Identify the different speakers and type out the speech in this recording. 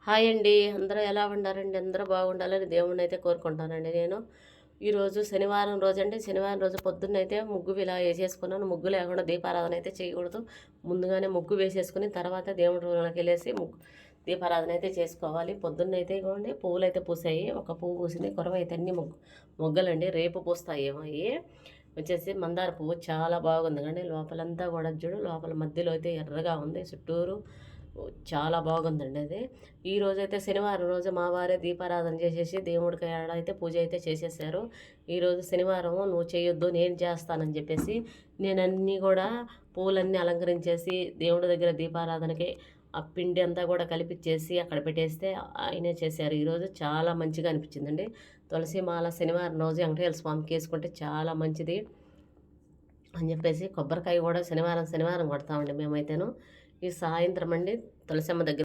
Speaker 1: Hi అండి. అందరూ ఎలా ఉన్నారండి? అందరూ బాగుండాలని దేవుడిని అయితే కోరుకుంటానండి నేను. ఈరోజు శనివారం రోజండి. శనివారం రోజు పొద్దున్నైతే ముగ్గు ఇలా వేసేసుకున్నాను. ముగ్గు లేకుండా దీపారాధన అయితే చేయకూడదు. ముందుగానే ముగ్గు వేసేసుకుని తర్వాత దేవుడి రూమ్లోకి వెళ్ళేసి దీపారాధన అయితే చేసుకోవాలి. పొద్దున్నైతే ఇవ్వండి పువ్వులు అయితే పూసాయి. ఒక పువ్వు పూసింది. కొరవైతే అన్ని మొగ్గలండి. రేపు పూస్తాయేమో అవి వచ్చేసి మందార పువ్వు చాలా బాగుంది కానీ లోపలంతా కూడా చూడు, లోపల మధ్యలో అయితే ఎర్రగా ఉంది. చుట్టూరు చాలా బాగుందండి అది. ఈ రోజైతే శనివారం రోజు మా వారే దీపారాధన చేసేసి దేవుడికి అయితే పూజ అయితే చేసేసారు. ఈరోజు శనివారం నువ్వు చేయొద్దు నేను చేస్తానని చెప్పేసి నేనన్నీ కూడా పూలన్నీ అలంకరించేసి దేవుడి దగ్గర దీపారాధనకి ఆ పిండి అంతా కూడా కలిపిచ్చేసి అక్కడ పెట్టేస్తే ఆయనే చేశారు. ఈరోజు చాలా మంచిగా అనిపించిందండి. తులసి మాల శనివారం రోజు వెంకటేశ్వర స్వామికి వేసుకుంటే చాలా మంచిది అని చెప్పేసి కొబ్బరికాయ కూడా శనివారం కొడతామండి మేమైతేను. ఈ సాయంత్రం అండి తులసమ్మ దగ్గర